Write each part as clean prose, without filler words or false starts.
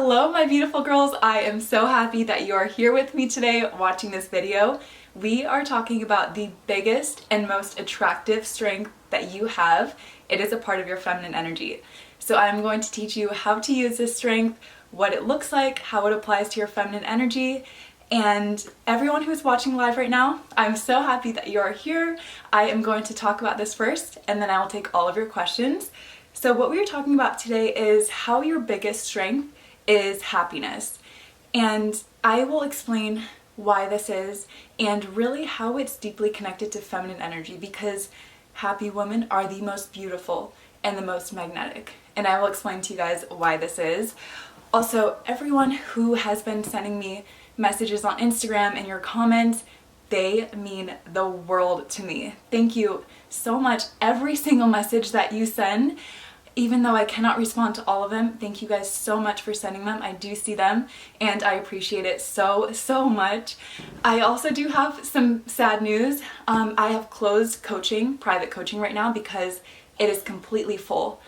Hello my beautiful girls, I am so happy that you are here with me today watching this video. We are talking about the biggest and most attractive strength that you have. It is a part of your feminine energy. So I'm going to teach you how to use this strength, what it looks like, how it applies to your feminine energy, and everyone who is watching live right now, I'm so happy that you are here. I am going to talk about this first and then I will take all of your questions. So what we are talking about today is how your biggest strength is happiness. And I will explain why this is and really how it's deeply connected to feminine energy, because happy women are the most beautiful and the most magnetic. And I will explain to you guys why this is. Also, everyone who has been sending me messages on Instagram and your comments, they mean the world to me. Thank you so much. Every single message that you send, even though I cannot respond to all of them, thank you guys so much for sending them. I do see them and I appreciate it so much. I also do have some sad news. I have closed coaching, private coaching right now, because it is completely full.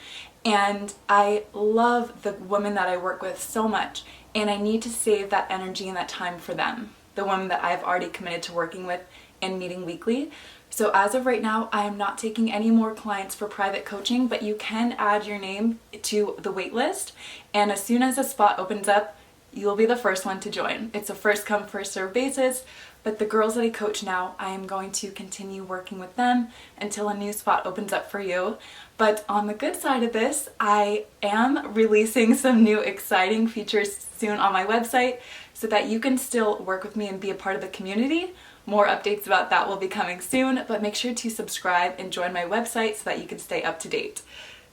And I love the women that I work with so much, and I need to save that energy and that time for them, the women that I've already committed to working with and meeting weekly. So as of right now, I am not taking any more clients for private coaching, but you can add your name to the wait list, and as soon as a spot opens up, you'll be the first one to join. It's a first come, first serve basis, but the girls that I coach now, I am going to continue working with them until a new spot opens up for you. But on the good side of this, I am releasing some new exciting features soon on my website so that you can still work with me and be a part of the community. More updates about that will be coming soon, but make sure to subscribe and join my website so that you can stay up to date.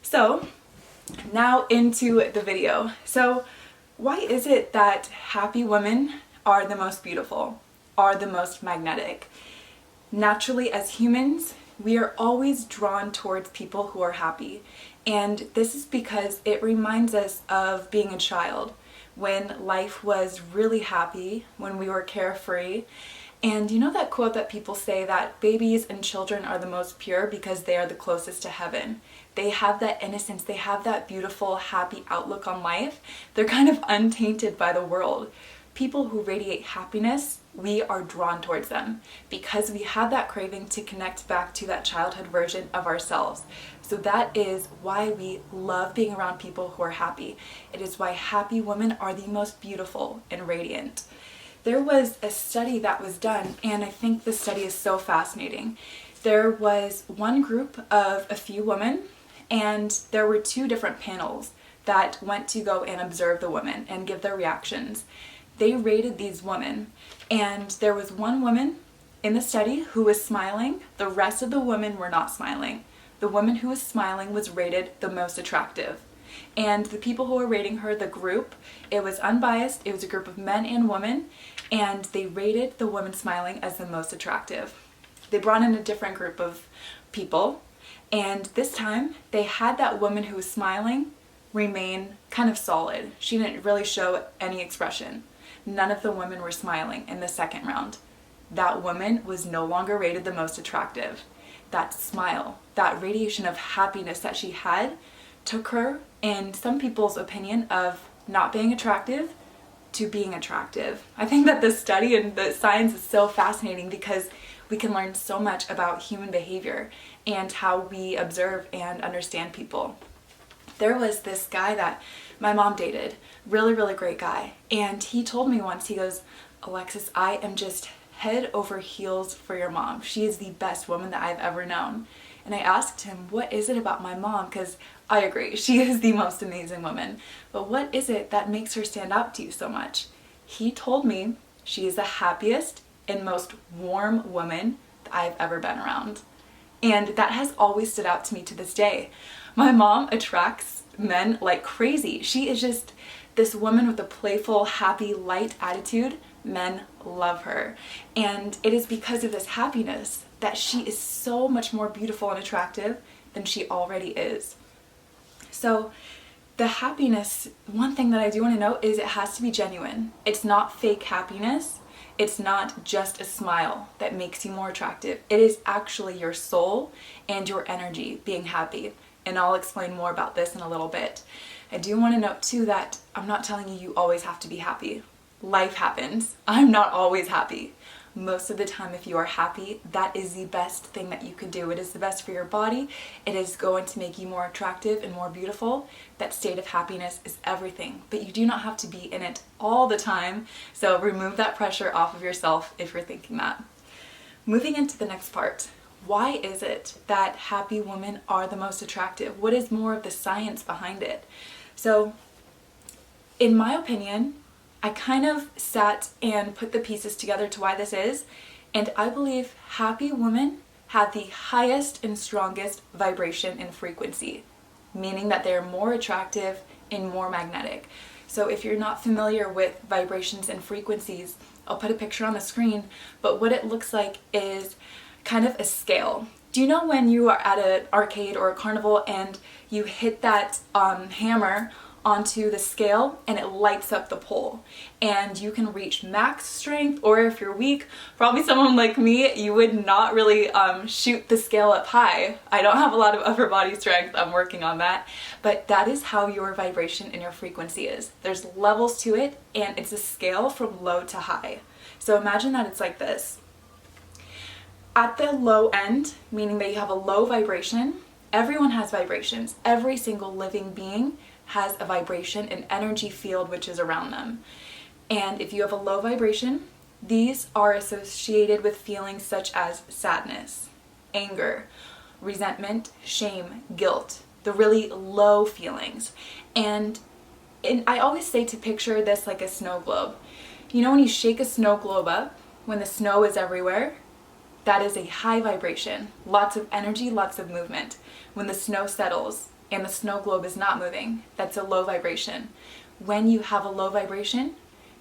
So now into the video. So why is it that happy women are the most beautiful, are the most magnetic? Naturally, as humans, we are always drawn towards people who are happy. And this is because it reminds us of being a child, when life was really happy, when we were carefree. And you know that quote that people say that babies and children are the most pure because they are the closest to heaven. They have that innocence, they have that beautiful, happy outlook on life. They're kind of untainted by the world. People who radiate happiness, we are drawn towards them because we have that craving to connect back to that childhood version of ourselves. So that is why we love being around people who are happy. It is why happy women are the most beautiful and radiant. There was a study that was done, and I think this study is so fascinating. There was one group of a few women, and there were two different panels that went to go and observe the women and give their reactions. They rated these women, and there was one woman in the study who was smiling. The rest of the women were not smiling. The woman who was smiling was rated the most attractive. And the people who were rating her, the group, it was unbiased. It was a group of men and women, and they rated the woman smiling as the most attractive. They brought in a different group of people, and this time they had that woman who was smiling remain kind of solid. She didn't really show any expression. None of the women were smiling in the second round. That woman was no longer rated the most attractive. That smile, that radiation of happiness that she had, took her, in some people's opinion, of not being attractive to being attractive. I think that the study and the science is so fascinating because we can learn so much about human behavior and how we observe and understand people. There was this guy that my mom dated, really great guy, and he told me once, he goes, "Alexis, I am just head over heels for your mom. She is the best woman that I've ever known." And I asked him, what is it about my mom? Because I agree, she is the most amazing woman. But what is it that makes her stand out to you so much? He told me she is the happiest and most warm woman that I've ever been around. And that has always stood out to me to this day. My mom attracts men like crazy. She is just this woman with a playful, happy, light attitude. Men love her. And it is because of this happiness that she is so much more beautiful and attractive than she already is. So the happiness, one thing that I do want to note is it has to be genuine. It's not fake happiness. It's not just a smile that makes you more attractive. It is actually your soul and your energy being happy. And I'll explain more about this in a little bit. I do want to note too that I'm not telling you always have to be happy. Life happens. I'm not always happy. Most of the time, if you are happy, that is the best thing that you could do. It is the best for your body. It is going to make you more attractive and more beautiful. That state of happiness is everything, but you do not have to be in it all the time. So remove that pressure off of yourself if you're thinking that. Moving into the next part. Why is it that happy women are the most attractive? What is more of the science behind it? So, in my opinion, I kind of sat and put the pieces together to why this is, and I believe happy women have the highest and strongest vibration and frequency, meaning that they're more attractive and more magnetic. So if you're not familiar with vibrations and frequencies, I'll put a picture on the screen, but what it looks like is kind of a scale. Do you know when you are at an arcade or a carnival and you hit that hammer onto the scale and it lights up the pole, and you can reach max strength, or if you're weak, probably someone like me, you would not really shoot the scale up high. I don't have a lot of upper body strength, I'm working on that, but that is how your vibration and your frequency is. There's levels to it, and it's a scale from low to high. So imagine that it's like this. At the low end, meaning that you have a low vibration, everyone has vibrations. Every single living being has a vibration, an energy field which is around them. And if you have a low vibration, these are associated with feelings such as sadness, anger, resentment, shame, guilt, the really low feelings. And I always say to picture this like a snow globe. You know when you shake a snow globe up, when the snow is everywhere, that is a high vibration, lots of energy, lots of movement. When the snow settles and the snow globe is not moving, that's a low vibration. When you have a low vibration,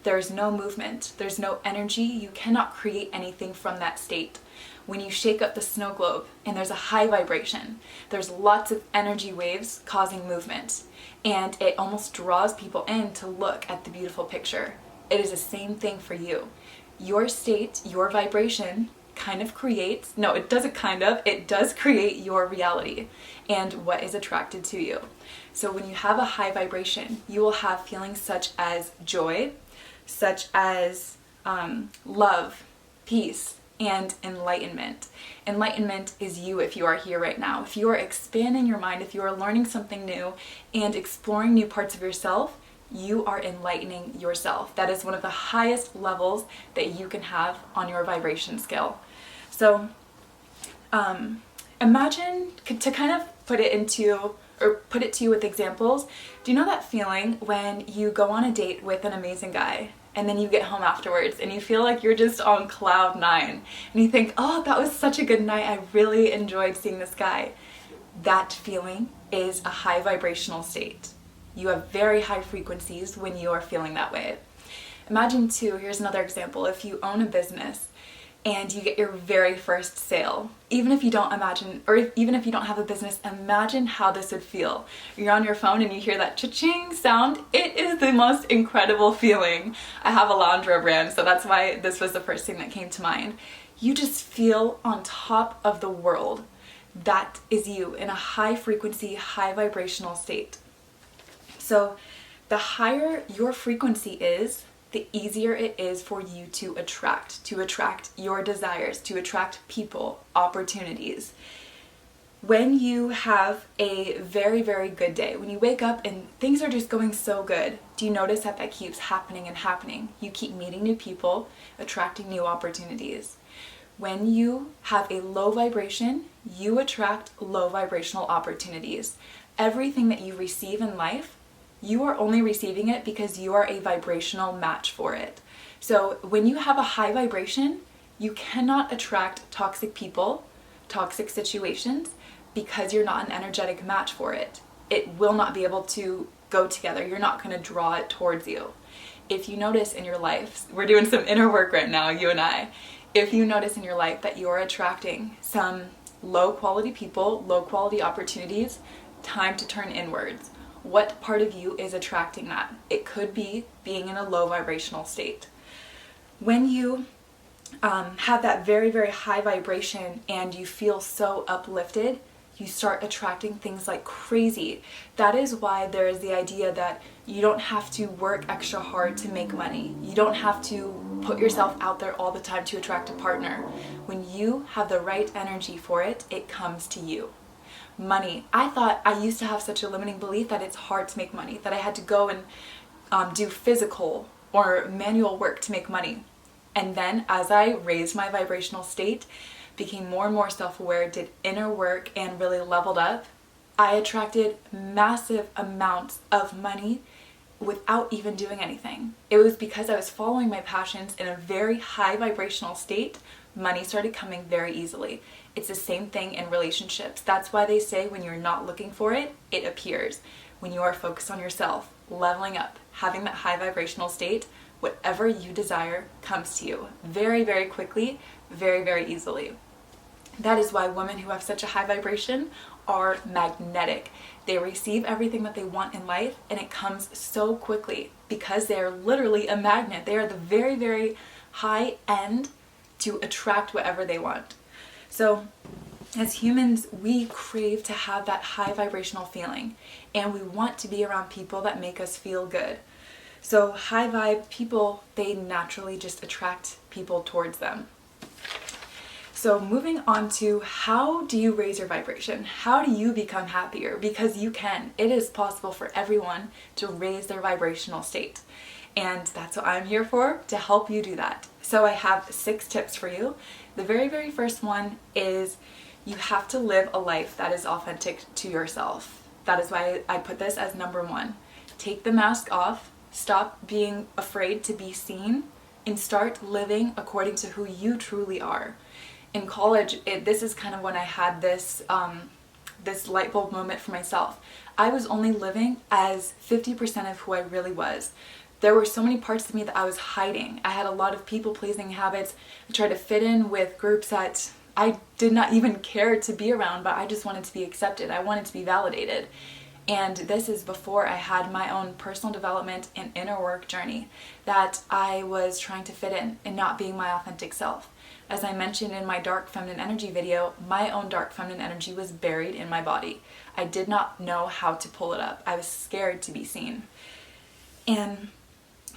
there's no movement, there's no energy, you cannot create anything from that state. When you shake up the snow globe and there's a high vibration, there's lots of energy waves causing movement, and it almost draws people in to look at the beautiful picture. It is the same thing for you. Your state, your vibration kind of creates, no, it doesn't kind of, it does create your reality and what is attracted to you. So when you have a high vibration, you will have feelings such as joy, such as love, peace, and enlightenment. Enlightenment is you if you are here right now. If you are expanding your mind, if you are learning something new and exploring new parts of yourself, you are enlightening yourself. That is one of the highest levels that you can have on your vibration scale. So imagine, to kind of put it to you with examples, do you know that feeling when you go on a date with an amazing guy and then you get home afterwards and you feel like you're just on cloud nine and you think, oh, that was such a good night, I really enjoyed seeing this guy. That feeling is a high vibrational state. You have very high frequencies when you are feeling that way. Imagine too, here's another example, if you own a business and you get your very first sale, even if you don't have a business, imagine how this would feel. You're on your phone and you hear that cha-ching sound. It is the most incredible feeling. I have a laundry brand, so that's why this was the first thing that came to mind. You just feel on top of the world. That is you in a high frequency, high vibrational state. So the higher your frequency is, the easier it is for you to attract your desires, to attract people, opportunities. When you have a very, very good day, when you wake up and things are just going so good, do you notice that that keeps happening and happening? You keep meeting new people, attracting new opportunities. When you have a low vibration, you attract low vibrational opportunities. Everything that you receive in life, you are only receiving it because you are a vibrational match for it. So when you have a high vibration, you cannot attract toxic people, toxic situations, because you're not an energetic match for it. It will not be able to go together. You're not going to draw it towards you. If you notice in your life, we're doing some inner work right now, you and I. If you notice in your life that you're attracting some low quality people, low quality opportunities, time to turn inwards. What part of you is attracting that? It could be being in a low vibrational state. When you have that very, very high vibration and you feel so uplifted, you start attracting things like crazy. That is why there is the idea that you don't have to work extra hard to make money. You don't have to put yourself out there all the time to attract a partner. When you have the right energy for it, it comes to you. Money. I used to have such a limiting belief that it's hard to make money, that I had to go and do physical or manual work to make money. And then as I raised my vibrational state, became more and more self-aware, did inner work, and really leveled up, I attracted massive amounts of money without even doing anything. It was because I was following my passions in a very high vibrational state. Money started coming very easily. It's the same thing in relationships. That's why they say when you're not looking for it, it appears. When you are focused on yourself, leveling up, having that high vibrational state, whatever you desire comes to you very, very quickly, very, very easily. That is why women who have such a high vibration are magnetic. They receive everything that they want in life, and it comes so quickly because they are literally a magnet. They are the very, very high end to attract whatever they want. So as humans, we crave to have that high vibrational feeling, and we want to be around people that make us feel good. So high vibe people, they naturally just attract people towards them. So moving on to, how do you raise your vibration? How do you become happier? Because you can. It is possible for everyone to raise their vibrational state. And that's what I'm here for, to help you do that. So I have 6 tips for you. The very, very first one is you have to live a life that is authentic to yourself. That is why I put this as number 1. Take the mask off, stop being afraid to be seen, and start living according to who you truly are. In college, this is kind of when I had this light bulb moment for myself. I was only living as 50% of who I really was. There were so many parts of me that I was hiding. I had a lot of people-pleasing habits. I tried to fit in with groups that I did not even care to be around, but I just wanted to be accepted. I wanted to be validated. And this is before I had my own personal development and inner work journey, that I was trying to fit in and not being my authentic self. As I mentioned in my dark feminine energy video, my own dark feminine energy was buried in my body. I did not know how to pull it up. I was scared to be seen. And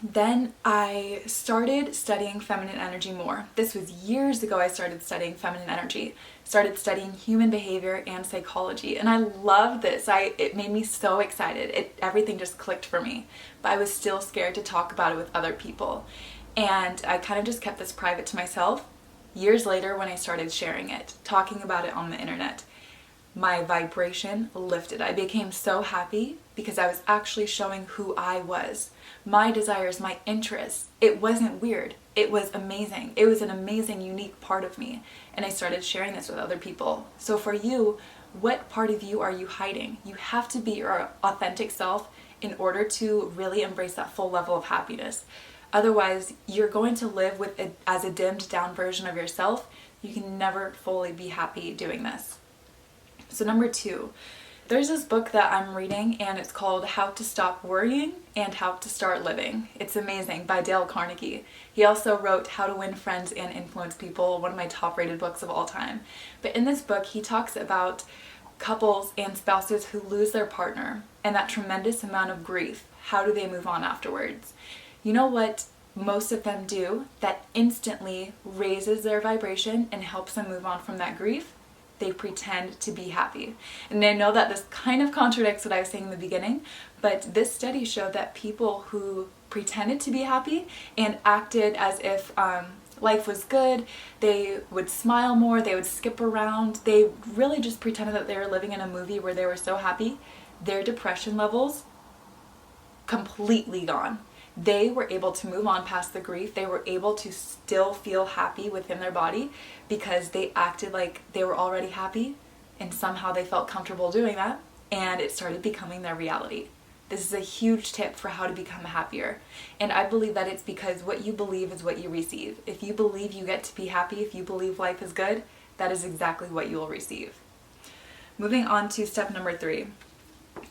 then I started studying feminine energy more. This was years ago. I started studying feminine energy, started studying human behavior and psychology, and I loved this. It made me so excited. Everything just clicked for me, but I was still scared to talk about it with other people. And I kind of just kept this private to myself. Years later, when I started sharing it, talking about it on the internet, my vibration lifted. I became so happy because I was actually showing who I was, my desires, my interests. It wasn't weird. It was amazing. It was an amazing, unique part of me. And I started sharing this with other people. So for you, what part of you are you hiding? You have to be your authentic self in order to really embrace that full level of happiness. Otherwise, you're going to live as a dimmed down version of yourself. You can never fully be happy doing this. So number 2, there's this book that I'm reading, and it's called How to Stop Worrying and How to Start Living. It's amazing, by Dale Carnegie. He also wrote How to Win Friends and Influence People, one of my top rated books of all time. But in this book, he talks about couples and spouses who lose their partner and that tremendous amount of grief. How do they move on afterwards? You know what most of them do that instantly raises their vibration and helps them move on from that grief? They pretend to be happy. And I know that this kind of contradicts what I was saying in the beginning, but this study showed that people who pretended to be happy and acted as if life was good, they would smile more, they would skip around, they really just pretended that they were living in a movie where they were so happy, their depression levels completely gone. They were able to move on past the grief. They were able to still feel happy within their body because they acted like they were already happy, and somehow they felt comfortable doing that, and it started becoming their reality. This is a huge tip for how to become happier. And I believe that it's because what you believe is what you receive. If you believe you get to be happy, if you believe life is good, that is exactly what you will receive. Moving on to step number 3.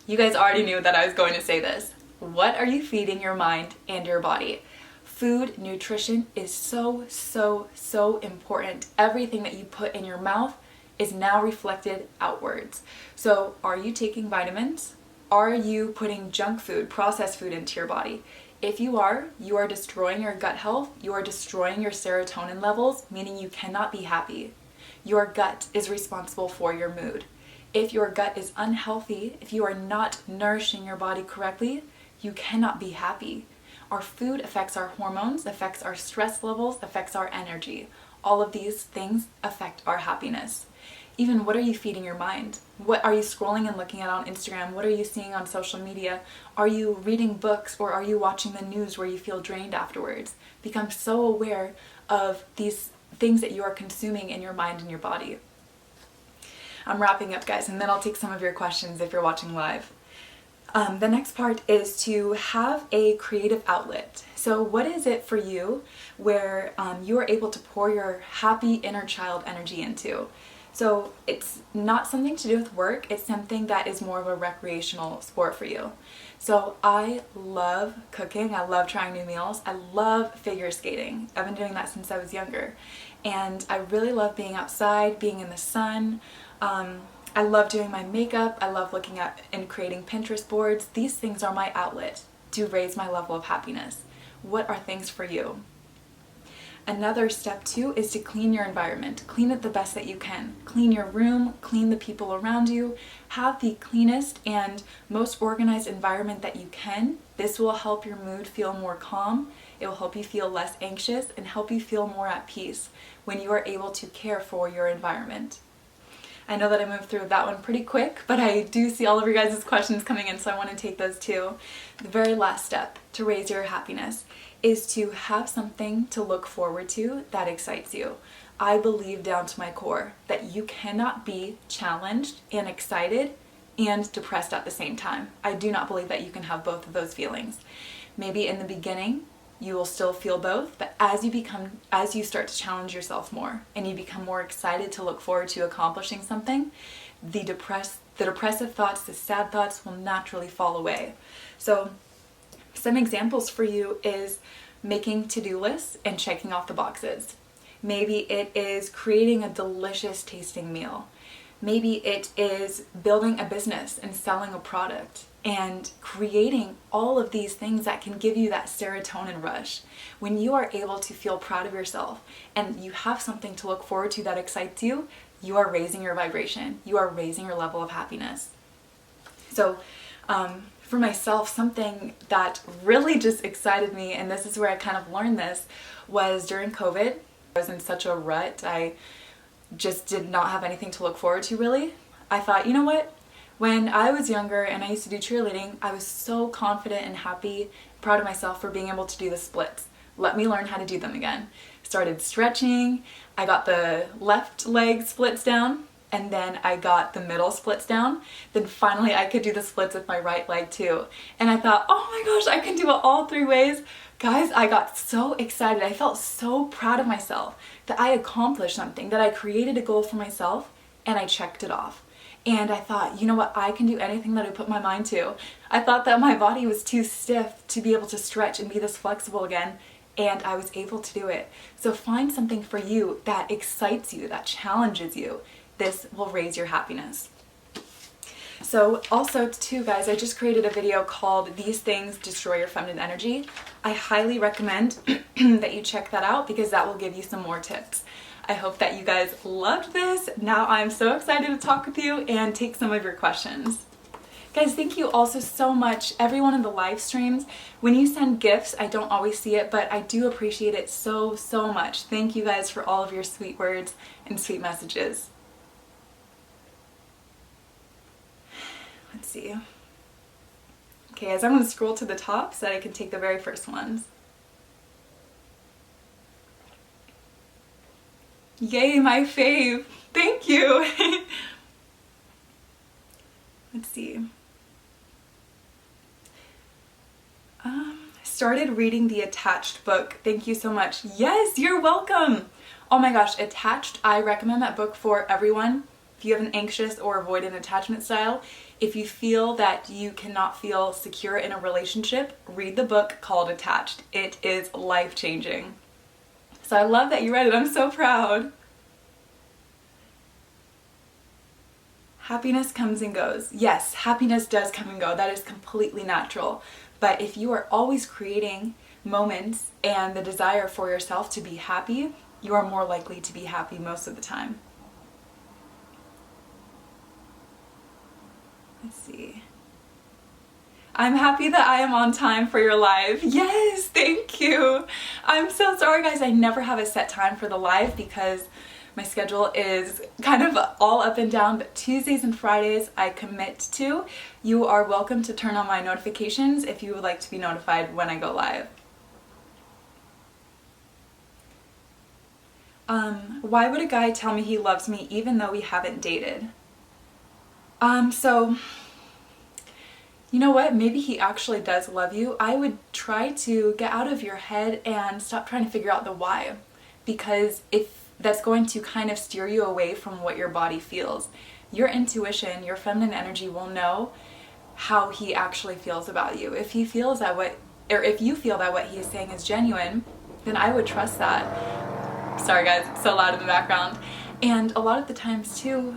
You guys already knew that I was going to say this. What are you feeding your mind and your body? Food, nutrition is so, so, so important. Everything that you put in your mouth is now reflected outwards. So are you taking vitamins? Are you putting junk food, processed food into your body? If you are destroying your gut health, you are destroying your serotonin levels, meaning you cannot be happy. Your gut is responsible for your mood. If your gut is unhealthy, if you are not nourishing your body correctly, you cannot be happy. Our food affects our hormones, affects our stress levels, affects our energy. All of these things affect our happiness. Even what are you feeding your mind? What are you scrolling and looking at on Instagram? What are you seeing on social media? Are you reading books or are you watching the news where you feel drained afterwards? Become so aware of these things that you are consuming in your mind and your body. I'm wrapping up, guys, and then I'll take some of your questions if you're watching live. The next part is to have a creative outlet. So what is it for you where you are able to pour your happy inner child energy into? So it's not something to do with work, it's something that is more of a recreational sport for you. So I love cooking, I love trying new meals, I love figure skating. I've been doing that since I was younger. And I really love being outside, being in the sun. I love doing my makeup, I love looking at and creating Pinterest boards. These things are my outlet to raise my level of happiness. What are things for you? Another step too is to clean your environment. Clean it the best that you can. Clean your room, clean the people around you. Have the cleanest and most organized environment that you can. This will help your mood feel more calm. It will help you feel less anxious and help you feel more at peace when you are able to care for your environment. I know that I moved through that one pretty quick, but I do see all of your guys' questions coming in, so I want to take those too. The very last step to raise your happiness is to have something to look forward to that excites you. I believe down to my core that you cannot be challenged and excited and depressed at the same time. I do not believe that you can have both of those feelings. Maybe in the beginning, you will still feel both, but as you start to challenge yourself more and you become more excited to look forward to accomplishing something, the depressive thoughts, the sad thoughts will naturally fall away. So some examples for you is making to-do lists and checking off the boxes. Maybe it is creating a delicious tasting meal. Maybe it is building a business and selling a product and creating all of these things that can give you that serotonin rush. When you are able to feel proud of yourself and you have something to look forward to that excites you, you are raising your vibration. You are raising your level of happiness. So for myself, something that really just excited me, and this is where I kind of learned this, was during COVID. I was in such a rut. I just did not have anything to look forward to really. I thought, you know what? When I was younger and I used to do cheerleading, I was so confident and happy, proud of myself for being able to do the splits. Let me learn how to do them again. Started stretching, I got the left leg splits down, and then I got the middle splits down. Then finally I could do the splits with my right leg too. And I thought, oh my gosh, I can do it all three ways. Guys, I got so excited. I felt so proud of myself that I accomplished something, that I created a goal for myself and I checked it off. And I thought, you know what, I can do anything that I put my mind to. I thought that my body was too stiff to be able to stretch and be this flexible again, and I was able to do it. So find something for you that excites you, that challenges you. This will raise your happiness. So also too, guys, I just created a video called These Things Destroy Your Feminine Energy. I highly recommend that you check that out because that will give you some more tips. I hope that you guys loved this. Now I'm so excited to talk with you and take some of your questions. Guys, thank you also so much, everyone in the live streams. When you send gifts, I don't always see it, but I do appreciate it so, so much. Thank you guys for all of your sweet words and sweet messages. Let's see. Okay, as I'm going to scroll to the top so that I can take the very first ones. Yay, my fave! Thank you! Let's see. Started reading the Attached book. Thank you so much. Yes, you're welcome! Oh my gosh, Attached, I recommend that book for everyone. If you have an anxious or avoidant attachment style, if you feel that you cannot feel secure in a relationship, read the book called Attached. It is life-changing. So I love that you read it. I'm so proud. Happiness comes and goes. Yes, happiness does come and go. That is completely natural. But if you are always creating moments and the desire for yourself to be happy, you are more likely to be happy most of the time. Let's see. I'm happy that I am on time for your live. Yes, thank you. I'm so sorry, guys. I never have a set time for the live because my schedule is kind of all up and down, but Tuesdays and Fridays I commit to. You are welcome to turn on my notifications if you would like to be notified when I go live. Why would a guy tell me he loves me even though we haven't dated? So, you know what? Maybe he actually does love you. I would try to get out of your head and stop trying to figure out the why. Because if that's going to kind of steer you away from what your body feels. Your intuition, your feminine energy will know how he actually feels about you. If he feels that if you feel that what he is saying is genuine, then I would trust that. Sorry guys, it's so loud in the background. And a lot of the times too,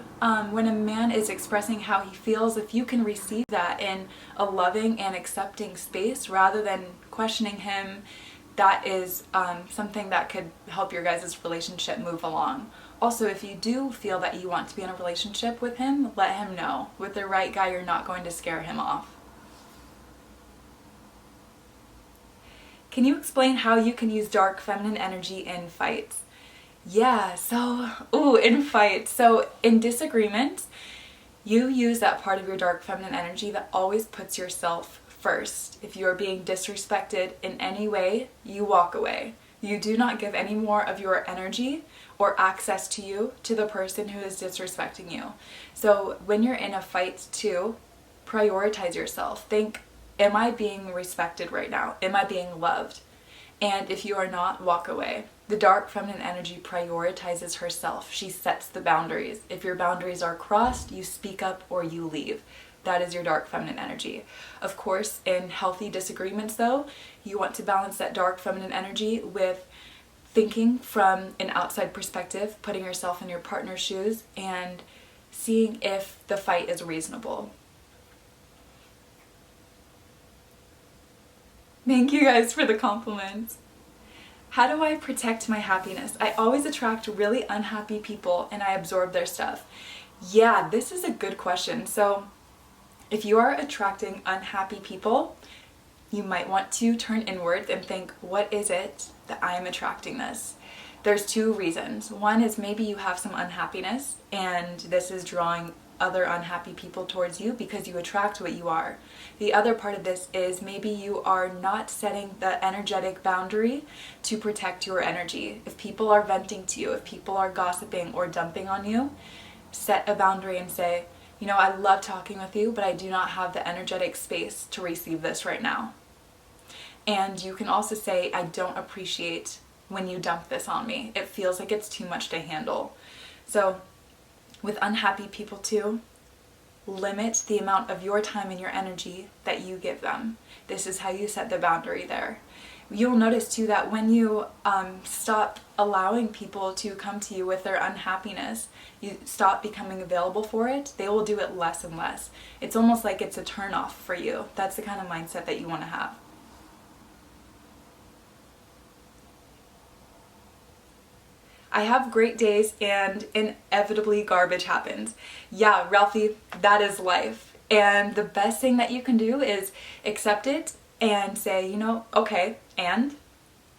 when a man is expressing how he feels, if you can receive that in a loving and accepting space rather than questioning him, that is something that could help your guys' relationship move along. Also, if you do feel that you want to be in a relationship with him, let him know. With the right guy, you're not going to scare him off. Can you explain how you can use dark feminine energy in fights? Yeah, in fights. So in disagreements, you use that part of your dark feminine energy that always puts yourself first. If you are being disrespected in any way, you walk away. You do not give any more of your energy or access to you to the person who is disrespecting you. So when you're in a fight too, prioritize yourself. Think, am I being respected right now? Am I being loved? And if you are not, walk away. The dark feminine energy prioritizes herself. She sets the boundaries. If your boundaries are crossed, you speak up or you leave. That is your dark feminine energy. Of course, in healthy disagreements though, you want to balance that dark feminine energy with thinking from an outside perspective, putting yourself in your partner's shoes, and seeing if the fight is reasonable. Thank you guys for the compliments. How do I protect my happiness? I always attract really unhappy people and I absorb their stuff. Yeah, this is a good question. So if you are attracting unhappy people, you might want to turn inwards and think, what is it that I am attracting this? There's two reasons. One is maybe you have some unhappiness and this is drawing other unhappy people towards you because you attract what you are. The other part of this is maybe you are not setting the energetic boundary to protect your energy. If people are venting to you, if people are gossiping or dumping on you, set a boundary and say, you know, I love talking with you, but I do not have the energetic space to receive this right now. And you can also say, I don't appreciate when you dump this on me. It feels like it's too much to handle. So with unhappy people too, limit the amount of your time and your energy that you give them. This is how you set the boundary there. You'll notice too that when you stop allowing people to come to you with their unhappiness, you stop becoming available for it, they will do it less and less. It's almost like it's a turn-off for you. That's the kind of mindset that you want to have. I have great days and inevitably garbage happens. Yeah, Ralphie, that is life. And the best thing that you can do is accept it and say, you know, okay, and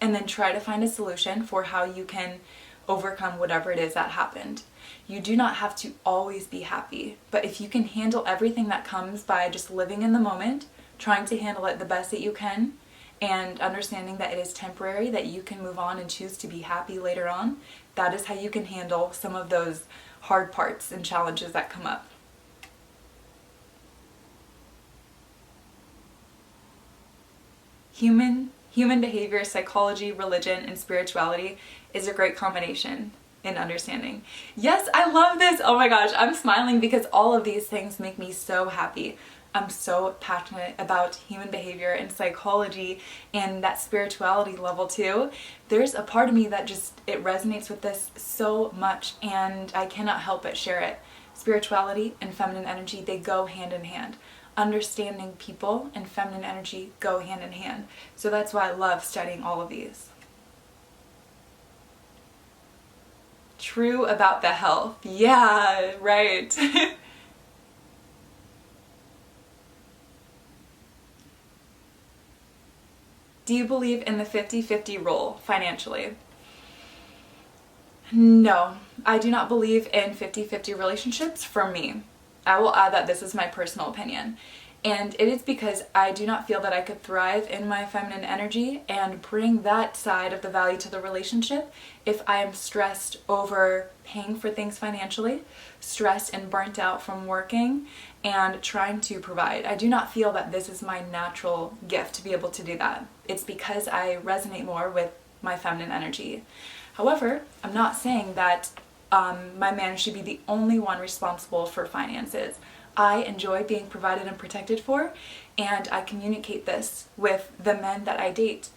then try to find a solution for how you can overcome whatever it is that happened. You do not have to always be happy, but if you can handle everything that comes by just living in the moment, trying to handle it the best that you can, and understanding that it is temporary, that you can move on and choose to be happy later on, that is how you can handle some of those hard parts and challenges that come up. Human behavior, psychology, religion, and spirituality is a great combination in understanding. Yes, I love this. Oh my gosh, I'm smiling because all of these things make me so happy. I'm so passionate about human behavior and psychology and that spirituality level too. There's a part of me that just, it resonates with this so much and I cannot help but share it. Spirituality and feminine energy, they go hand in hand. Understanding people and feminine energy go hand in hand. So that's why I love studying all of these. True about the health. Yeah, right. Do you believe in the 50-50 rule financially? No, I do not believe in 50-50 relationships for me. I will add that this is my personal opinion. And it is because I do not feel that I could thrive in my feminine energy and bring that side of the value to the relationship if I am stressed over paying for things financially, stressed and burnt out from working and trying to provide. I do not feel that this is my natural gift to be able to do that. It's because I resonate more with my feminine energy. However, I'm not saying that my man should be the only one responsible for finances. I enjoy being provided and protected for, and I communicate this with the men that I date.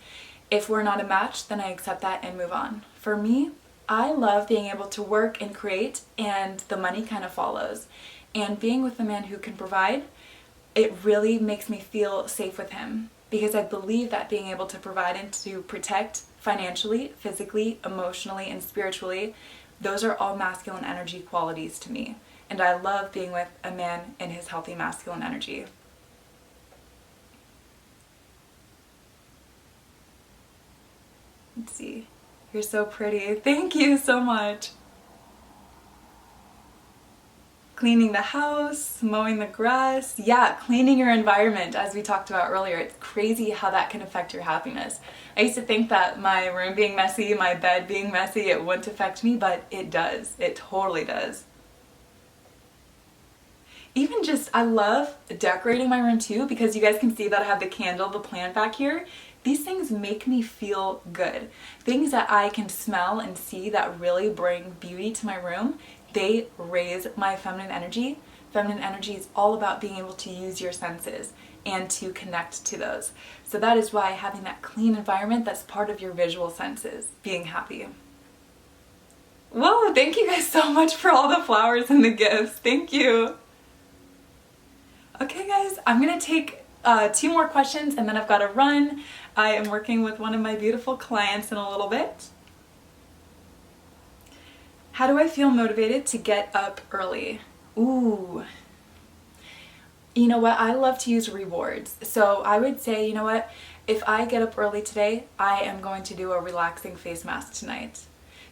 If we're not a match, then I accept that and move on. For me, I love being able to work and create, and the money kind of follows. And being with a man who can provide, it really makes me feel safe with him, because I believe that being able to provide and to protect financially, physically, emotionally, and spiritually, those are all masculine energy qualities to me. And I love being with a man in his healthy masculine energy. Let's see. You're so pretty. Thank you so much. Cleaning the house, mowing the grass. Yeah, cleaning your environment, as we talked about earlier. It's crazy how that can affect your happiness. I used to think that my room being messy, my bed being messy, it wouldn't affect me, but it does. It totally does. Even just, I love decorating my room too, because you guys can see that I have the candle, the plant back here. These things make me feel good. Things that I can smell and see that really bring beauty to my room, they raise my feminine energy. Feminine energy is all about being able to use your senses and to connect to those. So that is why having that clean environment, that's part of your visual senses, being happy. Whoa, thank you guys so much for all the flowers and the gifts. Thank you. Okay guys, I'm gonna take 2 more questions and then I've got to run. I am working with one of my beautiful clients in a little bit. How do I feel motivated to get up early? Ooh. You know what, I love to use rewards. So I would say, you know what, if I get up early today, I am going to do a relaxing face mask tonight.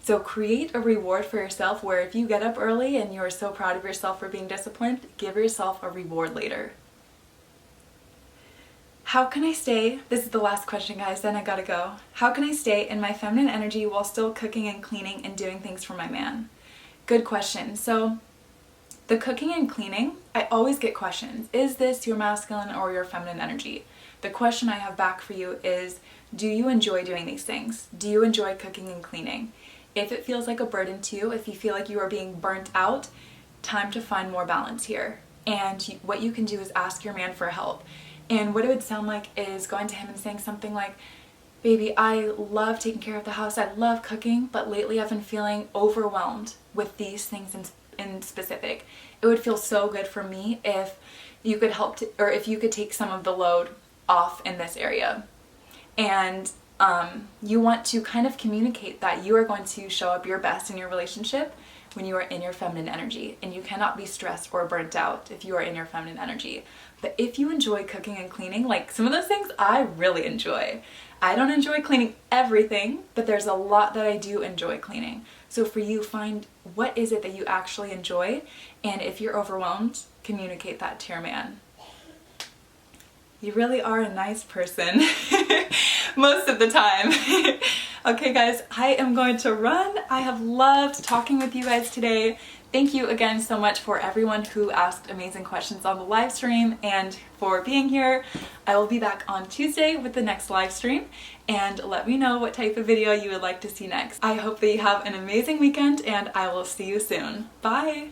So create a reward for yourself where if you get up early and you're so proud of yourself for being disciplined, give yourself a reward later. How can I stay, this is the last question guys, then I gotta go. How can I stay in my feminine energy while still cooking and cleaning and doing things for my man? Good question. So the cooking and cleaning, I always get questions. Is this your masculine or your feminine energy? The question I have back for you is, do you enjoy doing these things? Do you enjoy cooking and cleaning? If it feels like a burden to you, if you feel like you are being burnt out, time to find more balance here. And what you can do is ask your man for help. And what it would sound like is going to him and saying something like, baby, I love taking care of the house, I love cooking, but lately I've been feeling overwhelmed with these things in specific. It would feel so good for me if you could help to, or if you could take some of the load off in this area. And you want to kind of communicate that you are going to show up your best in your relationship when you are in your feminine energy, and you cannot be stressed or burnt out if you are in your feminine energy. But if you enjoy cooking and cleaning, like some of those things I really enjoy. I don't enjoy cleaning everything, but there's a lot that I do enjoy cleaning. So for you, find what is it that you actually enjoy, and if you're overwhelmed, communicate that to your man. You really are a nice person most of the time. Okay guys, I am going to run. I have loved talking with you guys today. Thank you again so much for everyone who asked amazing questions on the live stream and for being here. I will be back on Tuesday with the next live stream, and let me know what type of video you would like to see next. I hope that you have an amazing weekend, and I will see you soon. Bye!